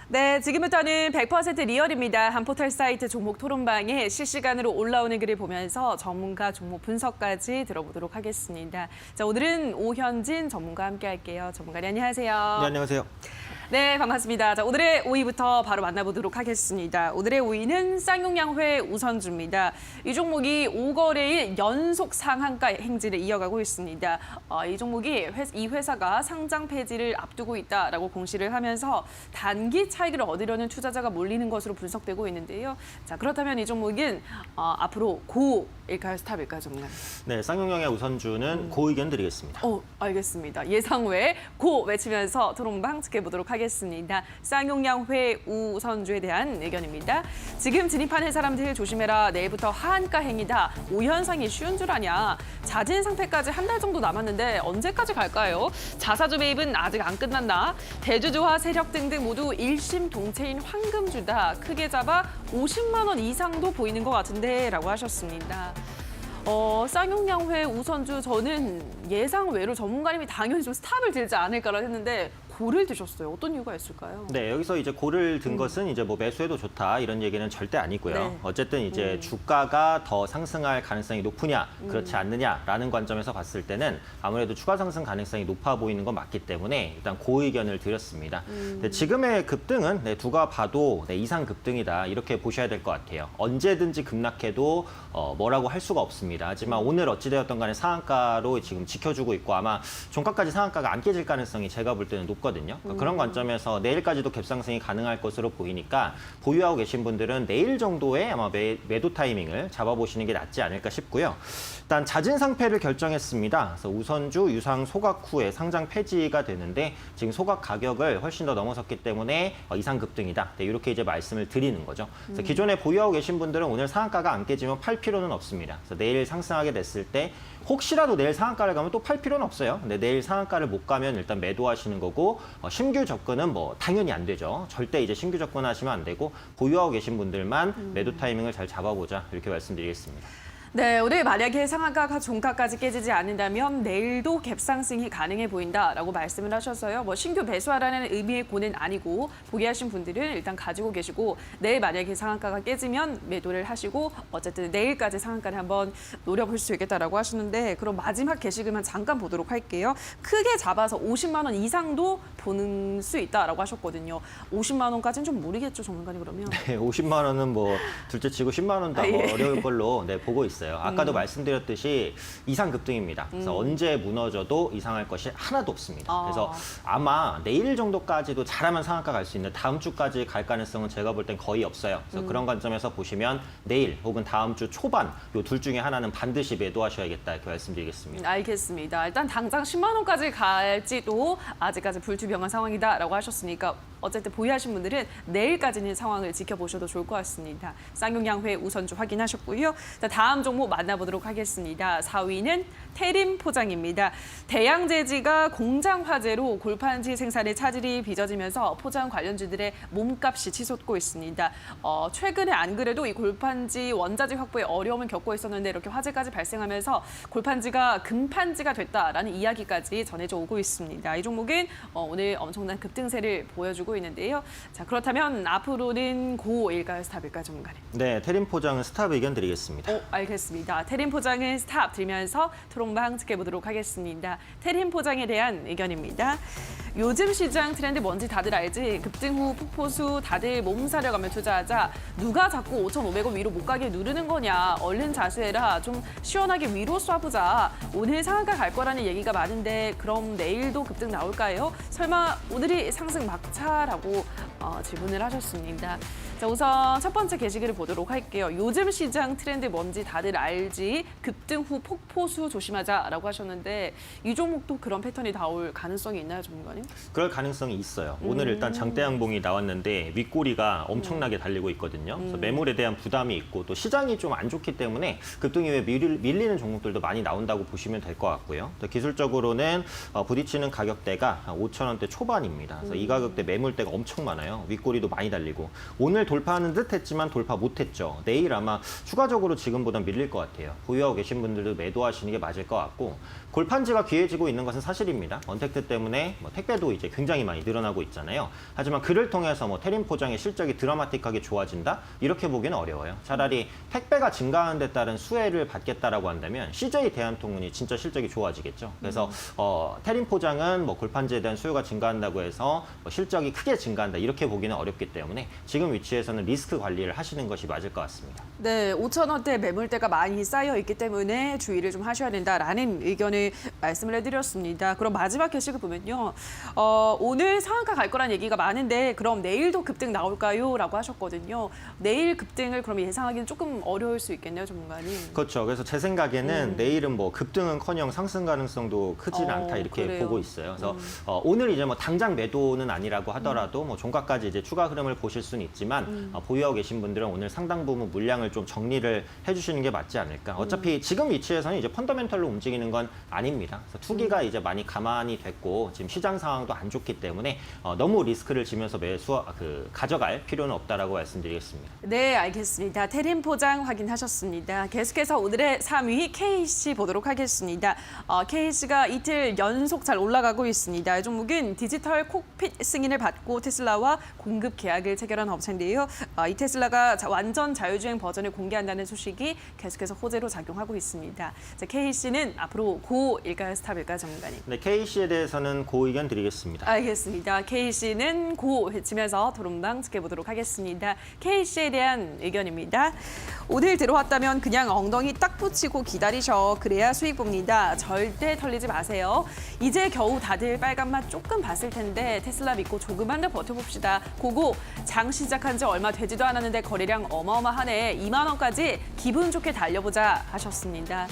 네, 지금부터는 100% 리얼입니다. 한 포털 사이트 종목 토론방에 실시간으로 올라오는 글을 보면서 전문가 종목 분석까지 들어보도록 하겠습니다. 자, 오늘은 오현진 전문가와 함께 할게요. 전문가님 안녕하세요. 네, 안녕하세요. 네, 반갑습니다. 자, 오늘의 5위부터 바로 만나보도록 하겠습니다. 오늘의 5위는 쌍용양회 우선주입니다. 이 종목이 5거래일 연속 상한가 행진을 이어가고 있습니다. 이 종목이 이 회사가 상장 폐지를 앞두고 있다라고 공시를 하면서 단기 차익을 얻으려는 투자자가 몰리는 것으로 분석되고 있는데요. 자, 그렇다면 이 종목은 앞으로 고일까요, 스탑일까요, 전문가님? 네, 쌍용양의 우선주는 고 의견 드리겠습니다. 알겠습니다. 예상 외 고 외치면서 토론방 지켜보도록 하겠습니다. 쌍용양회 우선주에 대한 의견입니다. 지금 진입하는 사람들 조심해라. 내일부터 하한가 행이다. 5현상이 쉬운 줄 아냐. 자진 상패까지 한 달 정도 남았는데 언제까지 갈까요? 자사주 매입은 아직 안 끝났나? 대주주와 세력 등등 모두 일심 동체인 황금주다. 크게 잡아 50만 원 이상도 보이는 것 같은데 라고 하셨습니다. 쌍용양회 우선주 저는 예상 외로 전문가님이 당연히 좀 스탑을 들지 않을까라 했는데 고를 드셨어요. 어떤 이유가 있을까요? 네, 여기서 이제 고를 든 것은 이제 뭐 매수해도 좋다 이런 얘기는 절대 아니고요. 네. 어쨌든 이제 주가가 더 상승할 가능성이 높으냐, 그렇지 않느냐라는 관점에서 봤을 때는 아무래도 추가 상승 가능성이 높아 보이는 건 맞기 때문에 일단 고 의견을 드렸습니다. 네, 지금의 급등은 누가 봐도 이상 급등이다 이렇게 보셔야 될 것 같아요. 언제든지 급락해도 뭐라고 할 수가 없습니다. 하지만 오늘 어찌되었던 간에 상한가로 지금 지켜주고 있고 아마 종가까지 상한가가 안 깨질 가능성이 제가 볼 때는 높거든요. 그러니까 그런 관점에서 내일까지도 갭상승이 가능할 것으로 보이니까 보유하고 계신 분들은 내일 정도에 아마 매도 타이밍을 잡아보시는 게 낫지 않을까 싶고요. 일단 자진 상패를 결정했습니다. 그래서 우선주 유상 소각 후에 상장 폐지가 되는데 지금 소각 가격을 훨씬 더 넘어섰기 때문에 이상 급등이다. 네, 이렇게 이제 말씀을 드리는 거죠. 그래서 기존에 보유하고 계신 분들은 오늘 상한가가 안 깨지면 팔 필요는 없습니다. 그래서 내일 상승하게 됐을 때 혹시라도 내일 상한가를 가면 또 팔 필요는 없어요. 근데 내일 상한가를 못 가면 일단 매도하시는 거고 신규 접근은 뭐 당연히 안 되죠. 절대 이제 신규 접근하시면 안 되고 보유하고 계신 분들만 매도 타이밍을 잘 잡아보자 이렇게 말씀드리겠습니다. 네, 오늘 만약에 상한가가 종가까지 깨지지 않는다면 내일도 갭상승이 가능해 보인다라고 말씀을 하셔서요. 뭐 신규 배수하라는 의미의 고는 아니고 보유하신 분들은 일단 가지고 계시고 내일 만약에 상한가가 깨지면 매도를 하시고 어쨌든 내일까지 상한가를 한번 노려볼 수 있겠다라고 하시는데 그럼 마지막 게시글만 잠깐 보도록 할게요. 크게 잡아서 50만 원 이상도 보는 수 있다라고 하셨거든요. 50만 원까지는 좀 무리겠죠, 전문가님 그러면? 네, 50만 원은 뭐 둘째 치고 10만 원도 어려울 걸로 보고 있어요. 아까도 말씀드렸듯이 이상 급등입니다. 그래서 언제 무너져도 이상할 것이 하나도 없습니다. 그래서 아마 내일 정도까지도 잘하면 상한가 갈 수 있는 다음 주까지 갈 가능성은 제가 볼 땐 거의 없어요. 그래서 그런 관점에서 보시면 내일 혹은 다음 주 초반 이 둘 중에 하나는 반드시 매도하셔야겠다 이렇게 말씀드리겠습니다. 알겠습니다. 일단 당장 10만 원까지 갈지도 아직까지 불투명한 상황이다라고 하셨으니까 어쨌든 보유하신 분들은 내일까지는 상황을 지켜보셔도 좋을 것 같습니다. 쌍용양회 우선주 확인하셨고요. 자, 다음 종목 만나보도록 하겠습니다. 4위는 태림 포장입니다. 대양제지가 공장 화재로 골판지 생산에 차질이 빚어지면서 포장 관련주들의 몸값이 치솟고 있습니다. 최근에 안 그래도 이 골판지 원자재 확보에 어려움을 겪고 있었는데 이렇게 화재까지 발생하면서 골판지가 금판지가 됐다라는 이야기까지 전해져 오고 있습니다. 이 종목은 오늘 엄청난 급등세를 보여주고 있는데요. 자, 그렇다면 앞으로는 고일까요, 스탑일까요, 전문가님? 네, 태림 포장은 스탑 의견 드리겠습니다. 알겠습니다. 태림 포장은 스탑 들면서 토론방 지켜보도록 하겠습니다. 태림 포장에 대한 의견입니다. 요즘 시장 트렌드 뭔지 다들 알지? 급등 후 폭포수 다들 몸 사려가며 투자하자. 누가 자꾸 5,500원 위로 못 가게 누르는 거냐. 얼른 자수해라. 좀 시원하게 위로 쏴보자. 오늘 상한가 갈 거라는 얘기가 많은데 그럼 내일도 급등 나올까요? 설마 오늘이 상승 막차라고 질문을 하셨습니다. 자, 우선 첫 번째 게시글을 보도록 할게요. 요즘 시장 트렌드 뭔지 다들 알지? 급등 후 폭포수 조심하자라고 하셨는데 이 종목도 그런 패턴이 나올 가능성이 있나요, 전문가님? 그럴 가능성이 있어요. 오늘 일단 장대 양봉이 나왔는데 윗꼬리가 엄청나게 달리고 있거든요. 그래서 매물에 대한 부담이 있고 또 시장이 좀 안 좋기 때문에 급등 이후에 밀리는 종목들도 많이 나온다고 보시면 될 것 같고요. 또 기술적으로는 부딪히는 가격대가 5,000원대 초반입니다. 그래서 이 가격대 매물대가 엄청 많아요. 했잖아요. 윗꼬리도 많이 달리고. 오늘 돌파하는 듯 했지만 돌파 못했죠. 내일 아마 추가적으로 지금보다 밀릴 것 같아요. 보유하고 계신 분들도 매도하시는 게 맞을 것 같고, 골판지가 귀해지고 있는 것은 사실입니다. 언택트 때문에 뭐 택배도 이제 굉장히 많이 늘어나고 있잖아요. 하지만 그를 통해서 뭐 테린 포장의 실적이 드라마틱하게 좋아진다? 이렇게 보기는 어려워요. 차라리 택배가 증가하는 데 따른 수혜를 받겠다라고 한다면 CJ 대한통운이 진짜 실적이 좋아지겠죠. 그래서 테린 포장은 뭐 골판지에 대한 수요가 증가한다고 해서 뭐 실적이 크게 증가한다 이렇게 보기는 어렵기 때문에 지금 위치에서는 리스크 관리를 하시는 것이 맞을 것 같습니다. 네, 5,000원대 매물대가 많이 쌓여 있기 때문에 주의를 좀 하셔야 된다라는 의견을 말씀을 해드렸습니다. 그럼 마지막 게시글 보면요. 오늘 상한가 갈 거란 얘기가 많은데 그럼 내일도 급등 나올까요? 라고 하셨거든요. 내일 급등을 그럼 예상하기는 조금 어려울 수 있겠네요, 전문가님. 그렇죠. 그래서 제 생각에는 내일은 뭐 급등은커녕 상승 가능성도 크진 않다 이렇게 그래요. 보고 있어요. 그래서 오늘 이제 뭐 당장 매도는 아니라고 하더라도 뭐 종가까지 이제 추가 흐름을 보실 수는 있지만 보유하고 계신 분들은 오늘 상당 부분 물량을 좀 정리를 해주시는 게 맞지 않을까. 어차피 지금 위치에서는 이제 펀더멘털로 움직이는 건 아닙니다. 그래서 투기가 이제 많이 가만히 됐고 지금 시장 상황도 안 좋기 때문에 너무 리스크를 지면서 가져갈 필요는 없다라고 말씀드리겠습니다. 네, 알겠습니다. 테린 포장 확인하셨습니다. 계속해서 오늘의 3위 KC 보도록 하겠습니다. KC가 이틀 연속 잘 올라가고 있습니다. 이 종목은 디지털 콕핏 승인을 받고 테슬라와 공급 계약을 체결한 업체인데요. 이 테슬라가 완전 자율주행 버전을 공개한다는 소식이 계속해서 호재로 작용하고 있습니다. 자, KC는 앞으로 고일까요, 스탑일까요, 전문가님? 네, KC에 대해서는 고 의견 드리겠습니다. 알겠습니다. KC는 고 외치면서 토론방 지켜보도록 하겠습니다. KC에 대한 의견입니다. 오늘 들어왔다면 그냥 엉덩이 딱 붙이고 기다리셔. 그래야 수익 봅니다. 절대 털리지 마세요. 이제 겨우 다들 빨간맛 조금 봤을 텐데 테슬라 믿고 조금만 더 버텨봅시다. 고고 장 시작한 지 얼마 되지도 않았는데 거래량 어마어마하네. 2만 원까지 기분 좋게 달려보자 하셨습니다.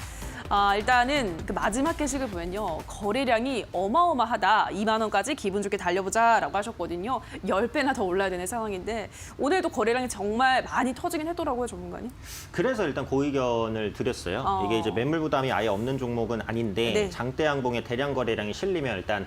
일단은 그 마지막 게시글 보면요. 거래량이 어마어마하다. 2만 원까지 기분 좋게 달려보자라고 하셨거든요. 10배나 더 올라야 되는 상황인데 오늘도 거래량이 정말 많이 터지긴 했더라고요, 전문가님. 그래서 일단 고 의견을 드렸어요. 이게 이제 매물 부담이 아예 없는 종목은 아닌데 네. 장대 양봉의 대량 거래량이 실리면 일단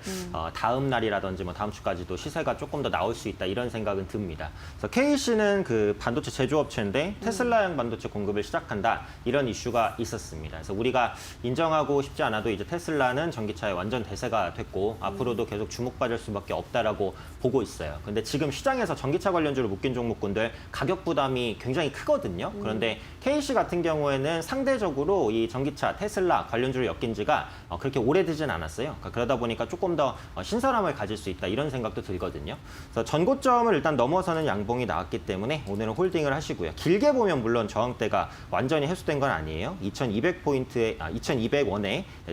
다음 날이라든지 뭐 다음 주까지도 시세가 조금 더 나올 수 있다 이런 생각은 듭니다. 그래서 KC는 그 반도체 제조업체인데 테슬라형 반도체 공급을 시작한다 이런 이슈가 있었습니다. 그래서 우리가 인정하고 싶지 않아도 이제 테슬라는 전기차의 완전 대세가 됐고 앞으로도 계속 주목받을 수밖에 없다라고 보고 있어요. 근데 지금 시장에서 전기차 관련주를 묶인 종목군들 가격 부담이 굉장히 크거든요. 그런데 KC 같은 경우에는 상대적으로 이 전기차 테슬라 관련주를 엮인 지가 그렇게 오래되진 않았어요. 그러다 보니까 조금 더 신선함을 가질 수 있다 이런 생각도 들거든요. 그래서 전고점을 일단 넘어서는 양봉이 나왔기 때문에 오늘은 홀딩을 하시고요. 길게 보면 물론 저항대가 완전히 해소된 건 아니에요. 2,200원에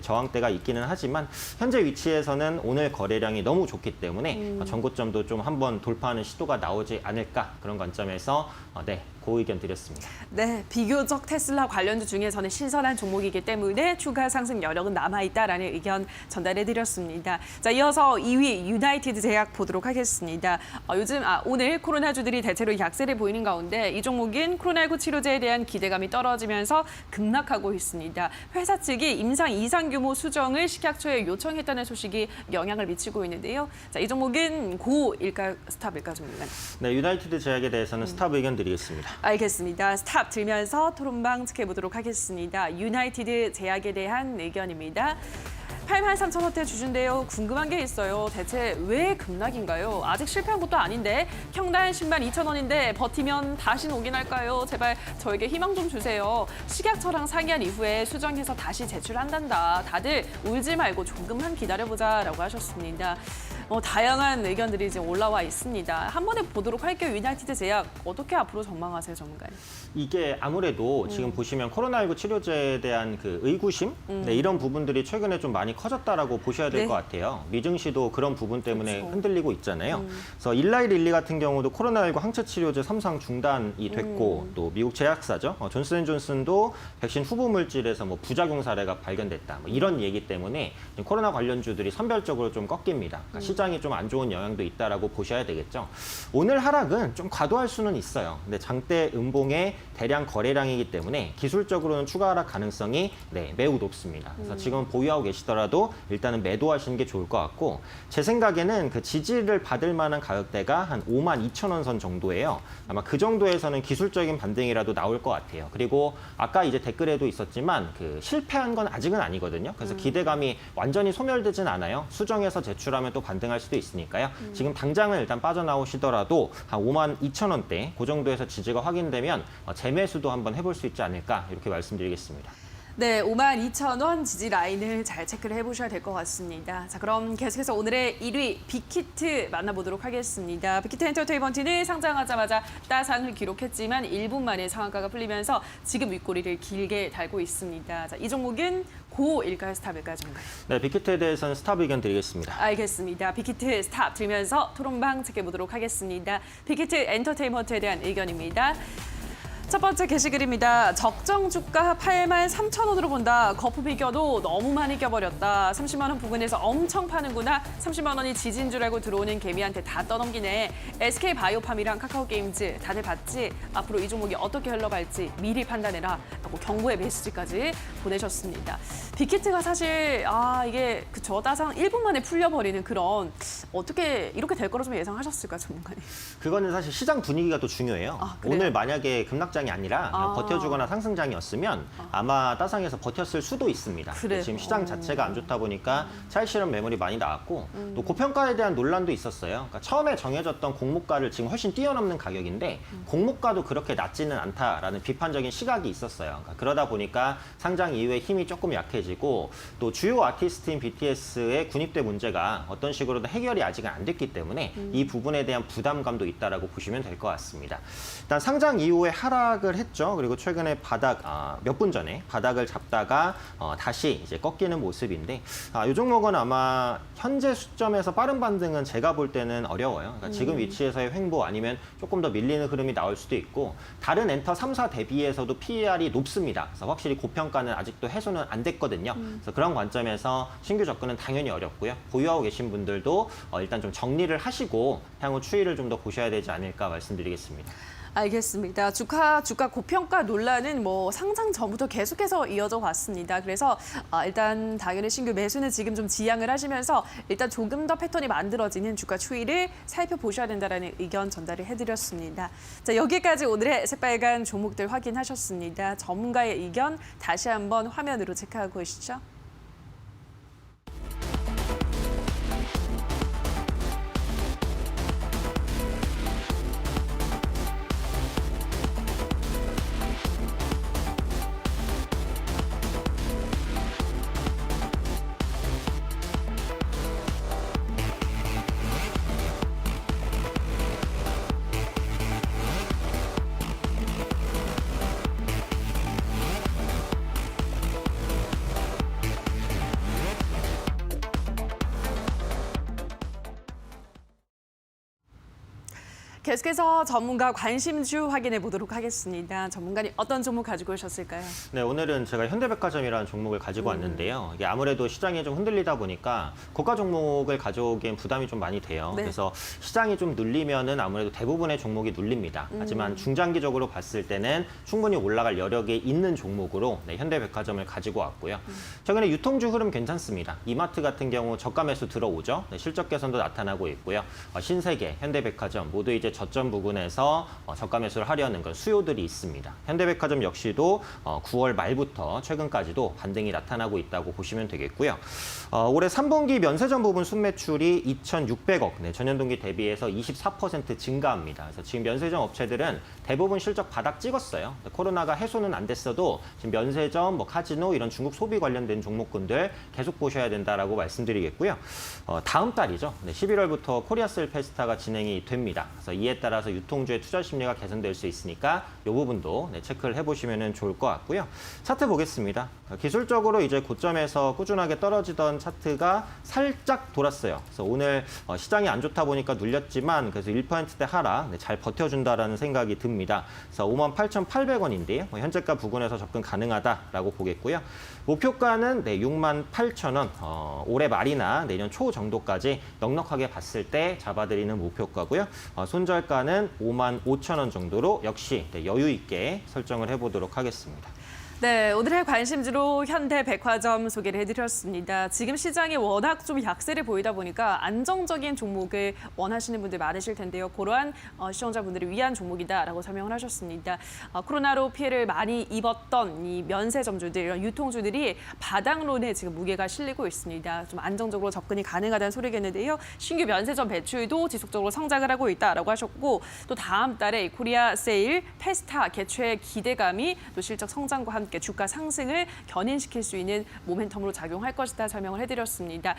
저항대가 있기는 하지만 현재 위치에서는 오늘 거래량이 너무 좋기 때문에 전고점도 좀 한번 돌파하는 시도가 나오지 않을까 그런 관점에서 고 의견 드렸습니다. 네, 비교적 테슬라 관련주 중에서는 신선한 종목이기 때문에 추가 상승 여력은 남아있다라는 의견 전달해드렸습니다. 자, 이어서 2위 유나이티드 제약 보도록 하겠습니다. 오늘 코로나주들이 대체로 약세를 보이는 가운데 이 종목은 코로나19 치료제에 대한 기대감이 떨어지면서 급락하고 있습니다. 회사 측이 임상 이상 규모 수정을 식약처에 요청했다는 소식이 영향을 미치고 있는데요. 자, 이 종목은 고일까요, 스탑일까요, 전문가님? 네, 유나이티드 제약에 대해서는 스탑 의견 드리겠습니다. 알겠습니다. 스탑 들면서 토론방 지켜보도록 하겠습니다. 유나이티드 제약에 대한 의견입니다. 83,000원대 주준데요. 궁금한 게 있어요. 대체 왜 급락인가요? 아직 실패한 것도 아닌데 평단 10만 2,000원인데 버티면 다시 오긴 할까요? 제발 저에게 희망 좀 주세요. 식약처랑 상의한 이후에 수정해서 다시 제출한단다. 다들 울지 말고 조금만 기다려보자라고 하셨습니다. 다양한 의견들이 이제 올라와 있습니다. 한 번에 보도록 할게요. 유나이티드 제약 어떻게 앞으로 전망하세요, 전문가님? 이게 아무래도 지금 보시면 코로나19 치료제에 대한 그 의구심 이런 부분들이 최근에 좀 많이 커졌다라고 보셔야 될 것 같아요. 미증시도 그런 부분 때문에 그렇죠. 흔들리고 있잖아요. 그래서 일라이릴리 같은 경우도 코로나19 항체 치료제 3상 중단이 됐고 또 미국 제약사죠. 존슨앤존슨도 백신 후보 물질에서 뭐 부작용 사례가 발견됐다. 뭐 이런 얘기 때문에 코로나 관련주들이 선별적으로 좀 꺾입니다. 그러니까 시장이 좀 안 좋은 영향도 있다라고 보셔야 되겠죠. 오늘 하락은 좀 과도할 수는 있어요. 근데 장대 음봉의 대량 거래량이기 때문에 기술적으로는 추가 하락 가능성이 매우 높습니다. 그래서 지금 보유하고 계시더라도 일단은 매도하시는 게 좋을 것 같고, 제 생각에는 그 지지를 받을 만한 가격대가 한 52,000원 선 정도예요. 아마 그 정도에서는 기술적인 반등이라도 나올 것 같아요. 그리고 아까 이제 댓글에도 있었지만 그 실패한 건 아직은 아니거든요. 그래서 기대감이 완전히 소멸되진 않아요. 수정해서 제출하면 또 반등할 수도 있으니까요. 지금 당장은 일단 빠져나오시더라도 한 52,000원대 그 정도에서 지지가 확인되면 재매수도 한번 해볼 수 있지 않을까 이렇게 말씀드리겠습니다. 네, 52,000원 지지 라인을 잘 체크를 해보셔야 될 것 같습니다. 자, 그럼 계속해서 오늘의 1위 빅히트 만나보도록 하겠습니다. 빅히트 엔터테인먼트는 상장하자마자 따상을 기록했지만 1분 만에 상한가가 풀리면서 지금 윗꼬리를 길게 달고 있습니다. 자, 이 종목은 고일까요, 스탑일까요, 전문가요? 네, 빅히트에 대해서는 스탑 의견 드리겠습니다. 알겠습니다. 빅히트 스탑 들면서 토론방 체크해보도록 하겠습니다. 빅히트 엔터테인먼트에 대한 의견입니다. 첫 번째 게시글입니다. 적정 주가 83,000원으로 본다. 거품 비껴도 너무 많이 껴버렸다. 30만 원 부근에서 엄청 파는구나. 30만 원이 지진 줄 알고 들어오는 개미한테 다 떠넘기네. SK 바이오팜이랑 카카오게임즈 다들 봤지? 앞으로 이 종목이 어떻게 흘러갈지 미리 판단해라. 라고 경고의 메시지까지 보내셨습니다. 빅히트가 사실 이게 그쵸, 따상 1분 만에 풀려버리는 그런 어떻게 이렇게 될 거라 좀 예상하셨을까, 전문가님? 그거는 사실 시장 분위기가 또 중요해요. 그래요? 오늘 만약에 급락장이 아니라 그냥 버텨주거나 상승장이었으면 아마 따상에서 버텼을 수도 있습니다. 그래요? 지금 시장 자체가 안 좋다 보니까 차익실현 매물이 많이 나왔고 또 고평가에 대한 논란도 있었어요. 그러니까 처음에 정해졌던 공모가를 지금 훨씬 뛰어넘는 가격인데 공모가도 그렇게 낮지는 않다라는 비판적인 시각이 있었어요. 그러니까 그러다 보니까 상장 이후에 힘이 조금 약해지고 또 주요 아티스트인 BTS의 군입대 문제가 어떤 식으로든 해결이 아직은 안 됐기 때문에 이 부분에 대한 부담감도 있다라고 보시면 될 것 같습니다. 일단 상장 이후에 하락을 했죠. 그리고 최근에 몇 분 전에 바닥을 잡다가 다시 이제 꺾이는 모습인데 이 종목은 아마 현재 수점에서 빠른 반등은 제가 볼 때는 어려워요. 그러니까 지금 위치에서의 횡보 아니면 조금 더 밀리는 흐름이 나올 수도 있고 다른 엔터 3사 대비해서도 PER이 높습니다. 그래서 확실히 고평가는 아직도 해소는 안 됐거든요. 그래서 그런 관점에서 신규 접근은 당연히 어렵고요. 보유하고 계신 분들도 일단 좀 정리를 하시고 향후 추이를 좀 더 보셔야 되지 않을까 말씀드리겠습니다. 알겠습니다. 주가 고평가 논란은 상장 전부터 계속해서 이어져 왔습니다. 그래서 일단 당연히 신규 매수는 지금 좀 지양을 하시면서 일단 조금 더 패턴이 만들어지는 주가 추이를 살펴보셔야 된다는 의견 전달을 해드렸습니다. 자, 여기까지 오늘의 새빨간 종목들 확인하셨습니다. 전문가의 의견 다시 한번 화면으로 체크하고 오시죠. 계속해서 전문가 관심주 확인해 보도록 하겠습니다. 전문가님 어떤 종목 가지고 오셨을까요? 네, 오늘은 제가 현대백화점이라는 종목을 가지고 왔는데요. 이게 아무래도 시장이 좀 흔들리다 보니까 고가 종목을 가져오기엔 부담이 좀 많이 돼요. 네. 그래서 시장이 좀 눌리면은 아무래도 대부분의 종목이 눌립니다. 하지만 중장기적으로 봤을 때는 충분히 올라갈 여력이 있는 종목으로 현대백화점을 가지고 왔고요. 최근에 유통주 흐름 괜찮습니다. 이마트 같은 경우 저가 매수 들어오죠. 실적 개선도 나타나고 있고요. 신세계, 현대백화점 모두 이제 저점 부근에서 저가 매수를 하려는 건 수요들이 있습니다. 현대백화점 역시도 9월 말부터 최근까지도 반등이 나타나고 있다고 보시면 되겠고요. 올해 3분기 면세점 부분 순매출이 2,600억, 전년 동기 대비해서 24% 증가합니다. 그래서 지금 면세점 업체들은 대부분 실적 바닥 찍었어요. 코로나가 해소는 안 됐어도 지금 면세점, 카지노 이런 중국 소비 관련된 종목군들 계속 보셔야 된다라고 말씀드리겠고요. 다음 달이죠. 11월부터 코리아셀 페스타가 진행이 됩니다. 그래서 이에 따라서 유통주의 투자 심리가 개선될 수 있으니까 이 부분도 체크를 해보시면 좋을 것 같고요. 차트 보겠습니다. 기술적으로 이제 고점에서 꾸준하게 떨어지던 차트가 살짝 돌았어요. 그래서 오늘 시장이 안 좋다 보니까 눌렸지만 그래서 1%대 하락 잘 버텨준다라는 생각이 듭니다. 그래서 58,800원인데 현재가 부근에서 접근 가능하다라고 보겠고요. 목표가는 68,000원, 올해 말이나 내년 초 정도까지 넉넉하게 봤을 때 잡아드리는 목표가고요. 손절가는 55,000원 정도로 역시 여유 있게 설정을 해보도록 하겠습니다. 네, 오늘의 관심주로 현대백화점 소개를 해드렸습니다. 지금 시장이 워낙 좀 약세를 보이다 보니까 안정적인 종목을 원하시는 분들 많으실 텐데요. 그러한 시청자분들을 위한 종목이다라고 설명을 하셨습니다. 코로나로 피해를 많이 입었던 이 면세점주들, 이런 유통주들이 바닥론에 지금 무게가 실리고 있습니다. 좀 안정적으로 접근이 가능하다는 소리겠는데요. 신규 면세점 배출도 지속적으로 성장을 하고 있다라고 하셨고 또 다음 달에 코리아 세일, 페스타 개최 기대감이 또 실적 성장과 함께 주가 상승을 견인시킬 수 있는 모멘텀으로 작용할 것이다 설명을 해드렸습니다.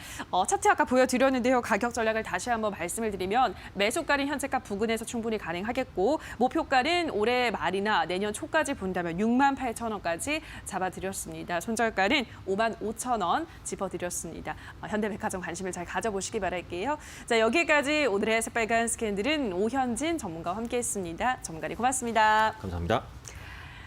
차트 아까 보여드렸는데요. 가격 전략을 다시 한번 말씀을 드리면 매수가는 현재가 부근에서 충분히 가능하겠고 목표가는 올해 말이나 내년 초까지 본다면 68,000원까지 잡아드렸습니다. 손절가는 55,000원 짚어드렸습니다. 현대백화점 관심을 잘 가져보시기 바랄게요. 자, 여기까지 오늘의 새빨간 스캔들은 오현진 전문가와 함께했습니다. 전문가님 고맙습니다. 감사합니다.